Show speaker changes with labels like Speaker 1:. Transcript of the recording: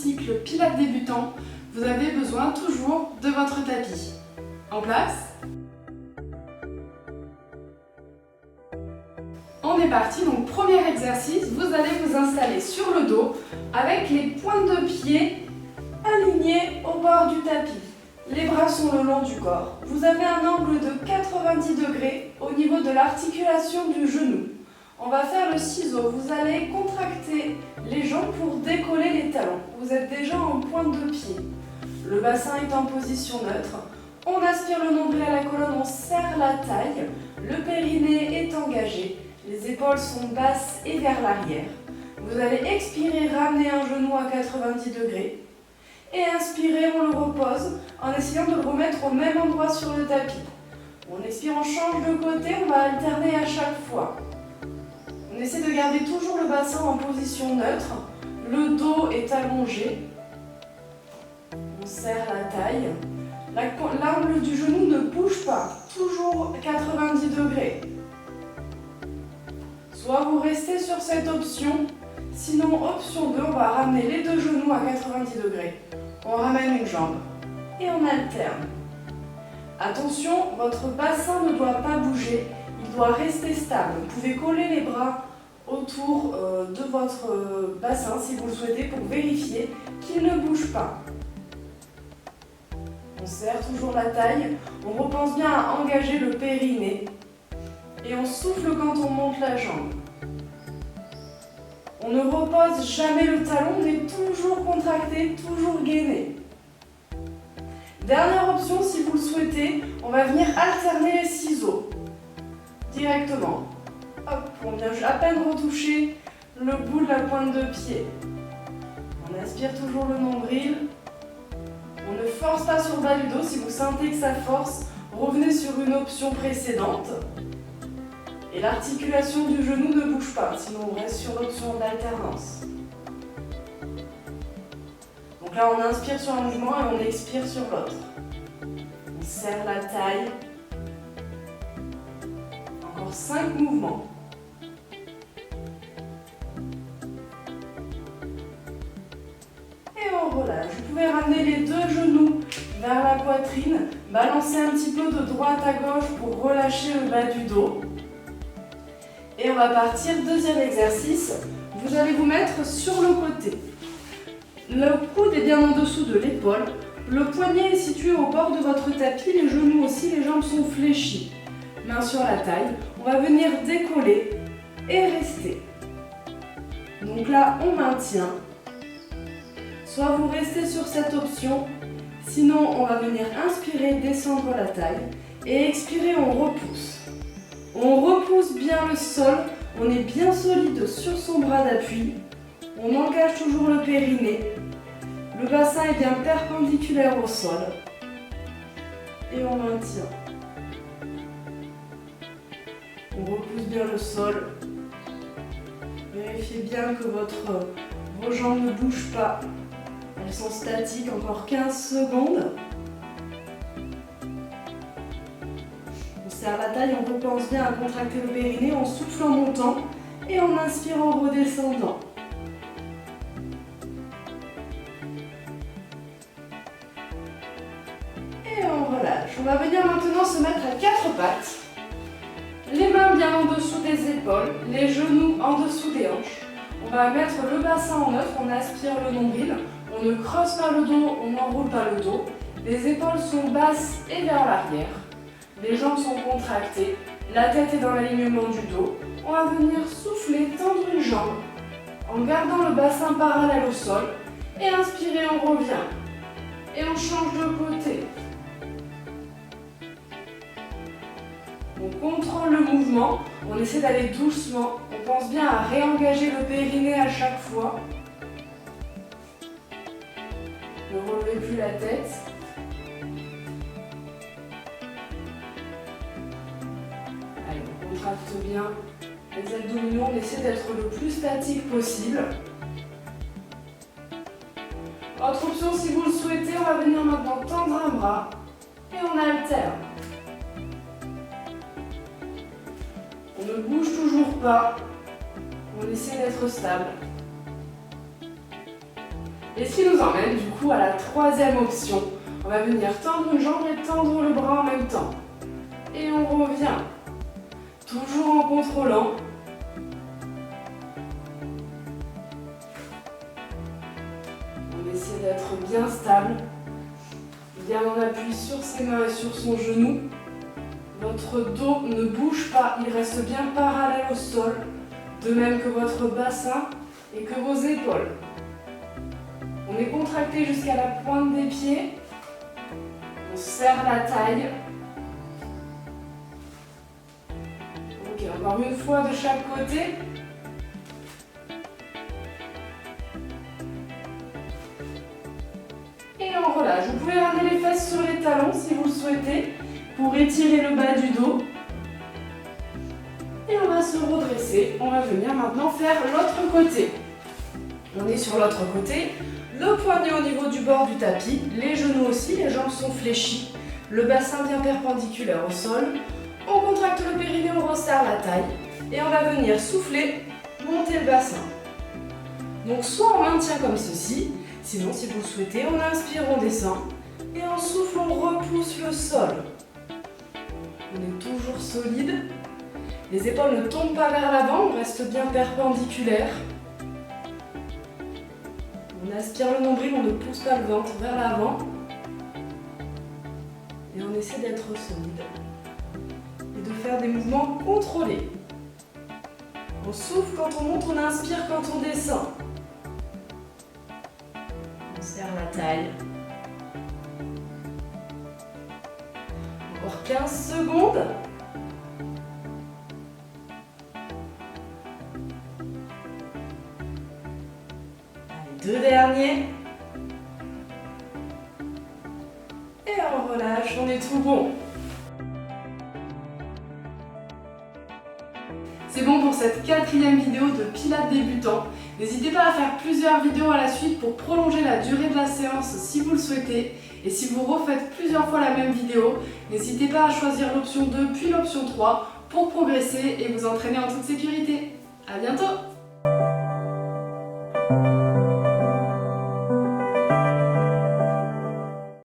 Speaker 1: cycle Pilates débutant, vous avez besoin toujours de votre tapis. En place? On est parti, donc premier exercice, vous allez vous installer sur le dos avec les pointes de pied alignées au bord du tapis. Les bras sont le long du corps. Vous avez un angle de 90 degrés au niveau de l'articulation du genou. On va faire le ciseau. Vous allez contracter les jambes pour décoller les talons. Vous êtes déjà en pointe de pied. Le bassin est en position neutre. On aspire le nombril à la colonne, on serre la taille. Le périnée est engagé. Les épaules sont basses et vers l'arrière. Vous allez expirer, ramener un genou à 90 degrés. Et inspirer, on le repose en essayant de le remettre au même endroit sur le tapis. On expire, on change de côté, on va alterner à chaque fois. On essaie de garder toujours le bassin en position neutre. Le dos est allongé. On serre la taille. L'angle du genou ne bouge pas, toujours 90 degrés. Soit vous restez sur cette option, sinon option 2, on va ramener les deux genoux à 90 degrés. On ramène une jambe et on alterne. Attention, votre bassin ne doit pas bouger, il doit rester stable. Vous pouvez coller les bras autour de votre bassin si vous le souhaitez pour vérifier qu'il ne bouge pas. On serre toujours la taille, on repense bien à engager le périnée et on souffle quand on monte la jambe. On ne repose jamais le talon, on est toujours contracté, toujours gainé. Dernière option, si vous le souhaitez, on va venir alterner les ciseaux directement. Hop, on vient à peine retoucher le bout de la pointe de pied. On aspire toujours le nombril. On ne force pas sur le bas du dos. Si vous sentez que ça force, revenez sur une option précédente. Et l'articulation du genou ne bouge pas, sinon on reste sur l'option d'alternance. Donc là, on inspire sur un mouvement et on expire sur l'autre. On serre la taille. Encore 5 mouvements. Et on relâche. Vous pouvez ramener les deux genoux vers la poitrine, balancer un petit peu de droite à gauche pour relâcher le bas du dos. Et on va partir, deuxième exercice. Vous allez vous mettre sur le côté. Le coude est bien en dessous de l'épaule. Le poignet est situé au bord de votre tapis, les genoux aussi, les jambes sont fléchies. Main sur la taille. On va venir décoller et rester. Donc là, on maintient. Soit vous restez sur cette option, sinon on va venir inspirer, descendre la taille et expirer, on repousse. On repousse bien le sol, on est bien solide sur son bras d'appui. On engage toujours le périnée. Le bassin est bien perpendiculaire au sol. Et on maintient. On repousse bien le sol. Vérifiez bien que vos jambes ne bougent pas. Elles sont statiques, encore 15 secondes. On serre la taille, on repense bien à contracter le périnée, on souffle en montant et on inspire en redescendant. Et on relâche. On va venir maintenant se mettre à 4 pattes. Les mains bien en dessous des épaules, les genoux en dessous des hanches. On va mettre le bassin en neuf, on aspire le nombril. On ne creuse pas le dos, on n'enroule pas le dos. Les épaules sont basses et vers l'arrière. Les jambes sont contractées, la tête est dans l'alignement du dos. On va venir souffler, tendre une jambe en gardant le bassin parallèle au sol. Et inspirer, on revient. Et on change de côté. On contrôle le mouvement, on essaie d'aller doucement. On pense bien à réengager le périnée à chaque fois. Ne relevez plus la tête. Allez, on contracte bien les abdominaux, on essaie d'être le plus statique possible. Autre option, si vous le souhaitez, on va venir maintenant tendre un bras et on alterne. On ne bouge toujours pas, on essaie d'être stable. Et ce qui nous emmène du coup à la troisième option. On va venir tendre une jambe et tendre le bras en même temps. Et on revient. Toujours en contrôlant. On essaie d'être bien stable. Bien en appui sur ses mains et sur son genou. Votre dos ne bouge pas, il reste bien parallèle au sol. De même que votre bassin et que vos épaules. On est contracté jusqu'à la pointe des pieds. On serre la taille. Ok, encore une fois de chaque côté. Et on relâche. Vous pouvez ramener les fesses sur les talons si vous le souhaitez pour étirer le bas du dos. Et on va se redresser. On va venir maintenant faire l'autre côté. On est sur l'autre côté. Le poignet au niveau du bord du tapis, les genoux aussi, les jambes sont fléchies, le bassin bien perpendiculaire au sol. On contracte le périnée, on resserre la taille et on va venir souffler, monter le bassin. Donc soit on maintient comme ceci, sinon si vous le souhaitez, on inspire, on descend et on souffle, on repousse le sol. On est toujours solide. Les épaules ne tombent pas vers l'avant, on reste bien perpendiculaire. On aspire le nombril, on ne pousse pas le ventre vers l'avant. Et on essaie d'être solide. Et de faire des mouvements contrôlés. On souffle quand on monte, on inspire quand on descend. On serre la taille. Encore 15 secondes. Deux derniers. Et on relâche, on est tout bon. C'est bon pour cette quatrième vidéo de Pilates débutant. N'hésitez pas à faire plusieurs vidéos à la suite pour prolonger la durée de la séance si vous le souhaitez. Et si vous refaites plusieurs fois la même vidéo, n'hésitez pas à choisir l'option 2 puis l'option 3 pour progresser et vous entraîner en toute sécurité. À bientôt!